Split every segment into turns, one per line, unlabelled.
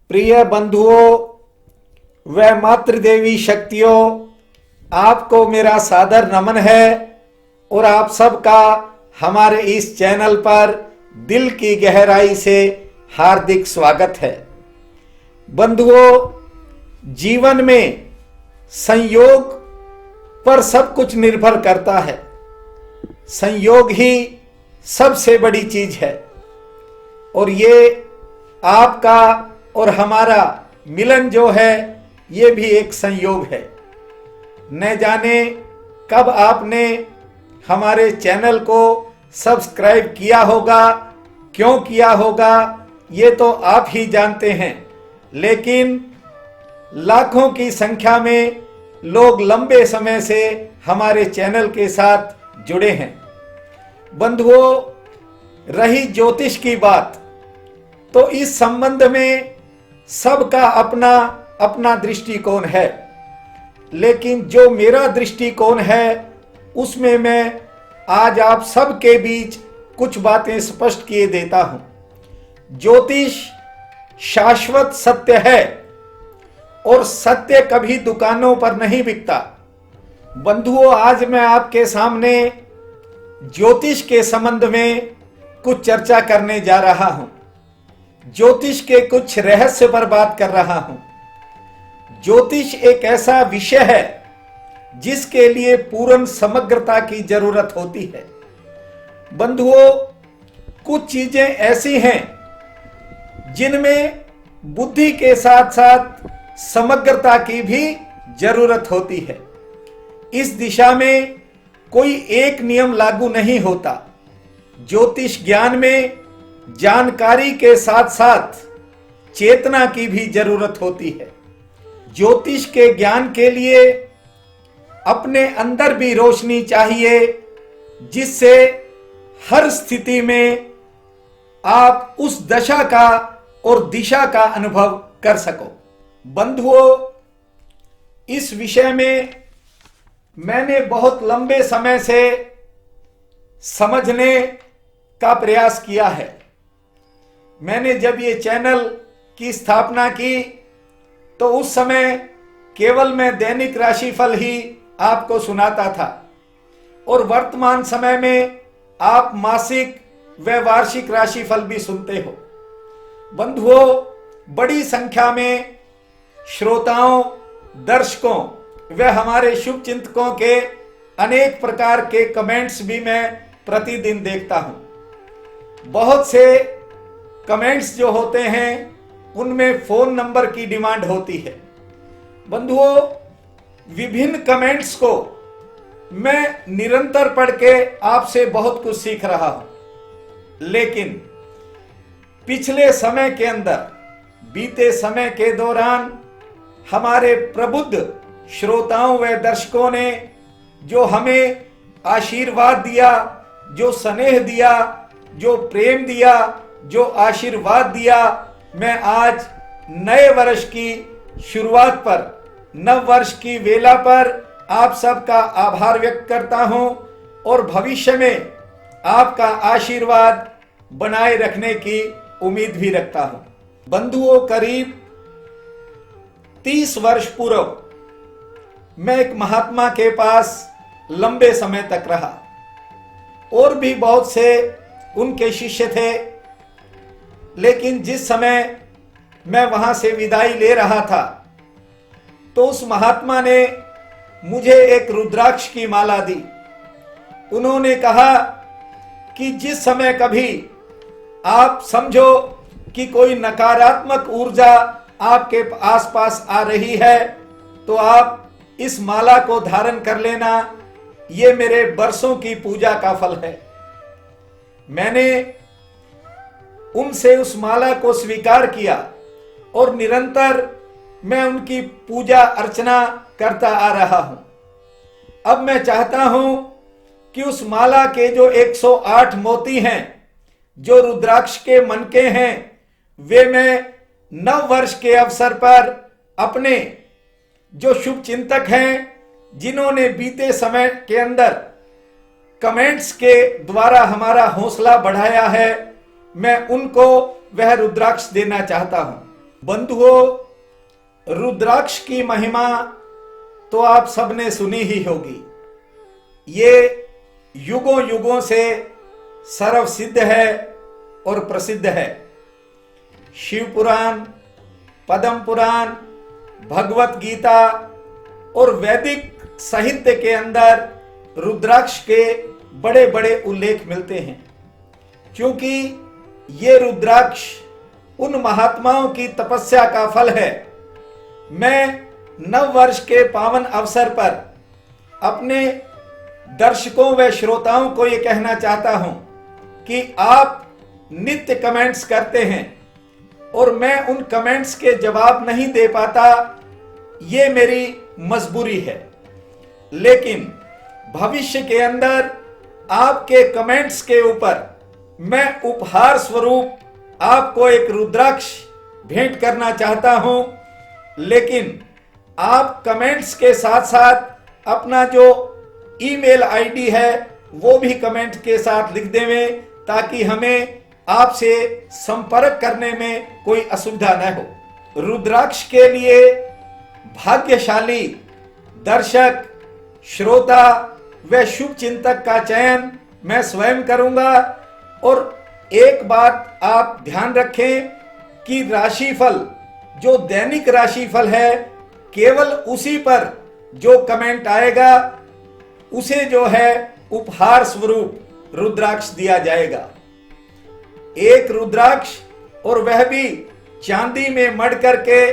प्रिय बंधुओं व मातृदेवी शक्तियों, आपको मेरा सादर नमन है और आप सबका हमारे इस चैनल पर दिल की गहराई से हार्दिक स्वागत है। बंधुओं, जीवन में संयोग पर सब कुछ निर्भर करता है। संयोग ही सबसे बड़ी चीज है और ये आपका और हमारा मिलन जो है ये भी एक संयोग है। न जाने कब आपने हमारे चैनल को सब्सक्राइब किया होगा, क्यों किया होगा ये तो आप ही जानते हैं, लेकिन लाखों की संख्या में लोग लंबे समय से हमारे चैनल के साथ जुड़े हैं। बंधुओं, रही ज्योतिष की बात, तो इस संबंध में सबका अपना अपना दृष्टिकोण है, लेकिन जो मेरा दृष्टिकोण है उसमें मैं आज आप सबके बीच कुछ बातें स्पष्ट किए देता हूं। ज्योतिष शाश्वत सत्य है और सत्य कभी दुकानों पर नहीं बिकता। बंधुओं, आज मैं आपके सामने ज्योतिष के संबंध में कुछ चर्चा करने जा रहा हूं। ज्योतिष के कुछ रहस्य पर बात कर रहा हूं। ज्योतिष एक ऐसा विषय है जिसके लिए पूर्ण समग्रता की जरूरत होती है। बंधुओं, कुछ चीजें ऐसी हैं जिनमें बुद्धि के साथ साथ समग्रता की भी जरूरत होती है। इस दिशा में कोई एक नियम लागू नहीं होता। ज्योतिष ज्ञान में जानकारी के साथ साथ चेतना की भी जरूरत होती है। ज्योतिष के ज्ञान के लिए अपने अंदर भी रोशनी चाहिए, जिससे हर स्थिति में आप उस दशा का और दिशा का अनुभव कर सको। बंधुओं, इस विषय में मैंने बहुत लंबे समय से समझने का प्रयास किया है। मैंने जब ये चैनल की स्थापना की तो उस समय केवल मैं दैनिक राशिफल ही आपको सुनाता था और वर्तमान समय में आप मासिक व वार्षिक राशिफल भी सुनते हो। बंधुओं, बड़ी संख्या में श्रोताओं, दर्शकों व हमारे शुभ चिंतकों के अनेक प्रकार के कमेंट्स भी मैं प्रतिदिन देखता हूं। बहुत से कमेंट्स जो होते हैं उनमें फोन नंबर की डिमांड होती है। बंधुओं, विभिन्न कमेंट्स को मैं निरंतर पढ़ के आपसे बहुत कुछ सीख रहा हूं, लेकिन पिछले समय के अंदर, बीते समय के दौरान हमारे प्रबुद्ध श्रोताओं व दर्शकों ने जो हमें आशीर्वाद दिया, जो स्नेह दिया, जो प्रेम दिया, जो आशीर्वाद दिया, मैं आज नए वर्ष की शुरुआत पर, नव वर्ष की वेला पर आप सबका आभार व्यक्त करता हूं और भविष्य में आपका आशीर्वाद बनाए रखने की उम्मीद भी रखता हूं। बंधुओं, करीब 30 वर्ष पूर्व मैं एक महात्मा के पास लंबे समय तक रहा और भी बहुत से उनके शिष्य थे, लेकिन जिस समय मैं वहां से विदाई ले रहा था तो उस महात्मा ने मुझे एक रुद्राक्ष की माला दी। उन्होंने कहा कि जिस समय कभी आप समझो कि कोई नकारात्मक ऊर्जा आपके आसपास आ रही है तो आप इस माला को धारण कर लेना, ये मेरे बरसों की पूजा का फल है। मैंने उनसे उस माला को स्वीकार किया और निरंतर मैं उनकी पूजा अर्चना करता आ रहा हूं। अब मैं चाहता हूं कि उस माला के जो 108 मोती हैं, जो रुद्राक्ष के मनके हैं, वे मैं नव वर्ष के अवसर पर अपने जो शुभ चिंतक हैं, जिन्होंने बीते समय के अंदर कमेंट्स के द्वारा हमारा हौसला बढ़ाया है, मैं उनको वह रुद्राक्ष देना चाहता हूं। बंधुओं, रुद्राक्ष की महिमा तो आप सबने सुनी ही होगी। ये युगों युगों से सर्व सिद्ध है और प्रसिद्ध है। शिव पुराण, पद्म पुराण, भगवत गीता और वैदिक साहित्य के अंदर रुद्राक्ष के बड़े बड़े उल्लेख मिलते हैं, क्योंकि ये रुद्राक्ष उन महात्माओं की तपस्या का फल है। मैं नव वर्ष के पावन अवसर पर अपने दर्शकों व श्रोताओं को यह कहना चाहता हूं कि आप नित्य कमेंट्स करते हैं और मैं उन कमेंट्स के जवाब नहीं दे पाता, ये मेरी मजबूरी है। लेकिन भविष्य के अंदर आपके कमेंट्स के ऊपर मैं उपहार स्वरूप आपको एक रुद्राक्ष भेंट करना चाहता हूं। लेकिन आप कमेंट्स के साथ साथ अपना जो ईमेल आईडी है वो भी कमेंट के साथ लिख देवें, ताकि हमें आपसे संपर्क करने में कोई असुविधा न हो। रुद्राक्ष के लिए भाग्यशाली दर्शक, श्रोता व शुभ चिंतक का चयन मैं स्वयं करूंगा। और एक बात आप ध्यान रखें कि राशिफल, जो दैनिक राशिफल है, केवल उसी पर जो कमेंट आएगा उसे जो है उपहार स्वरूप रुद्राक्ष दिया जाएगा। एक रुद्राक्ष, और वह भी चांदी में मढ़ करके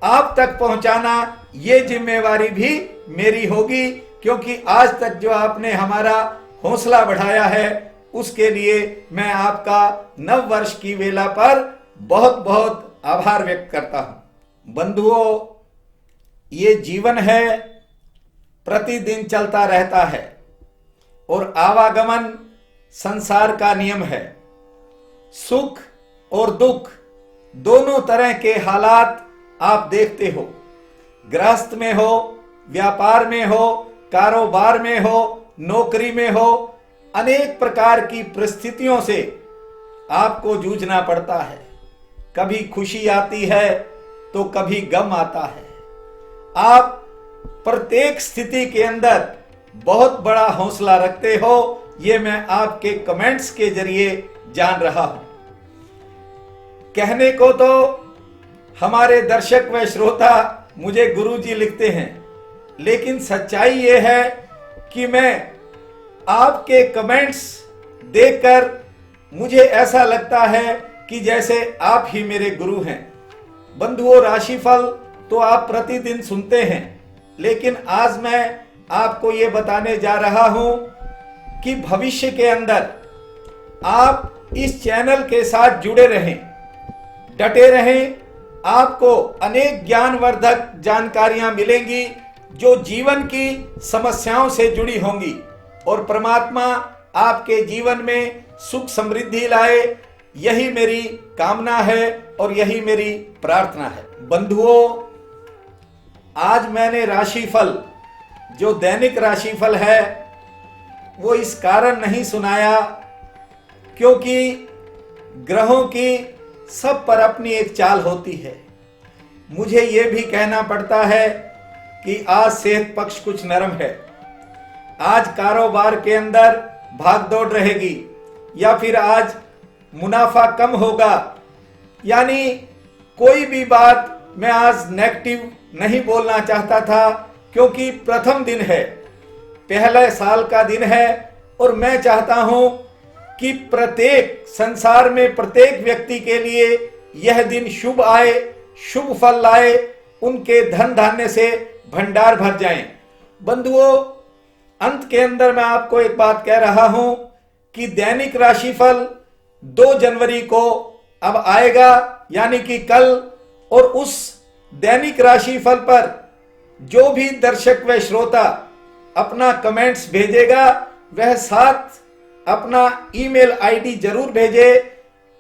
आप तक पहुंचाना, ये जिम्मेवारी भी मेरी होगी, क्योंकि आज तक जो आपने हमारा हौसला बढ़ाया है उसके लिए मैं आपका नव वर्ष की वेला पर बहुत बहुत आभार व्यक्त करता हूं। बंधुओं, ये जीवन है, प्रतिदिन चलता रहता है और आवागमन संसार का नियम है। सुख और दुख दोनों तरह के हालात आप देखते हो। गृहस्थ में हो, व्यापार में हो, कारोबार में हो, नौकरी में हो, अनेक प्रकार की परिस्थितियों से आपको जूझना पड़ता है। कभी खुशी आती है तो कभी गम आता है। आप प्रत्येक स्थिति के अंदर बहुत बड़ा हौसला रखते हो, ये मैं आपके कमेंट्स के जरिए जान रहा हूं। कहने को तो हमारे दर्शक व श्रोता मुझे गुरुजी लिखते हैं, लेकिन सच्चाई ये है कि मैं आपके कमेंट्स देखकर मुझे ऐसा लगता है कि जैसे आप ही मेरे गुरु हैं। बंधुओं, राशिफल तो आप प्रतिदिन सुनते हैं, लेकिन आज मैं आपको ये बताने जा रहा हूं कि भविष्य के अंदर आप इस चैनल के साथ जुड़े रहें, डटे रहें। आपको अनेक ज्ञानवर्धक जानकारियां मिलेंगी जो जीवन की समस्याओं से जुड़ी होंगी, और परमात्मा आपके जीवन में सुख समृद्धि लाए, यही मेरी कामना है और यही मेरी प्रार्थना है। बंधुओं, आज मैंने राशिफल, जो दैनिक राशिफल है, वो इस कारण नहीं सुनाया क्योंकि ग्रहों की सब पर अपनी एक चाल होती है। मुझे यह भी कहना पड़ता है कि आज सेहत पक्ष कुछ नरम है, आज कारोबार के अंदर भागदौड़ रहेगी, या फिर आज मुनाफा कम होगा। यानी कोई भी बात मैं आज नेगेटिव नहीं बोलना चाहता था, क्योंकि प्रथम दिन है, पहले साल का दिन है, और मैं चाहता हूं कि प्रत्येक संसार में प्रत्येक व्यक्ति के लिए यह दिन शुभ आए, शुभ फल लाए, उनके धन धान्य से भंडार भर जाएं। बंधुओं, अंत के अंदर मैं आपको एक बात कह रहा हूं कि दैनिक राशिफल 2 जनवरी को अब आएगा, यानी कि कल, और उस दैनिक राशिफल पर जो भी दर्शक व श्रोता अपना कमेंट्स भेजेगा, वह साथ अपना ईमेल आईडी जरूर भेजे,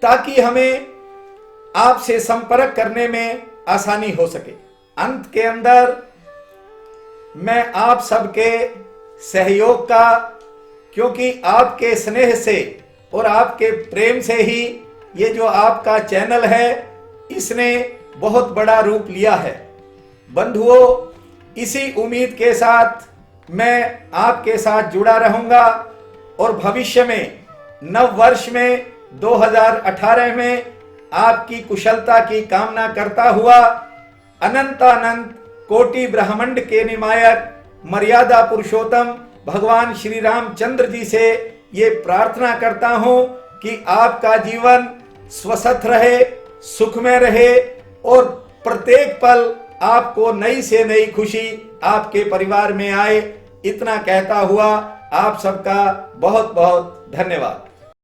ताकि हमें आपसे संपर्क करने में आसानी हो सके। अंत के अंदर मैं आप सबके सहयोग का, क्योंकि आपके स्नेह से और आपके प्रेम से ही ये जो आपका चैनल है, इसने बहुत बड़ा रूप लिया है। बंधुओं, इसी उम्मीद के साथ मैं आपके साथ जुड़ा रहूंगा और भविष्य में नव वर्ष में 2018 में आपकी कुशलता की कामना करता हुआ अनंतानंत कोटि ब्रह्मांड के निमायक मर्यादा पुरुषोत्तम भगवान श्री रामचंद्र जी से ये प्रार्थना करता हूं कि आपका जीवन स्वस्थ रहे, सुखमय रहे और प्रत्येक पल आपको नई से नई खुशी आपके परिवार में आए। इतना कहता हुआ आप सबका बहुत बहुत धन्यवाद।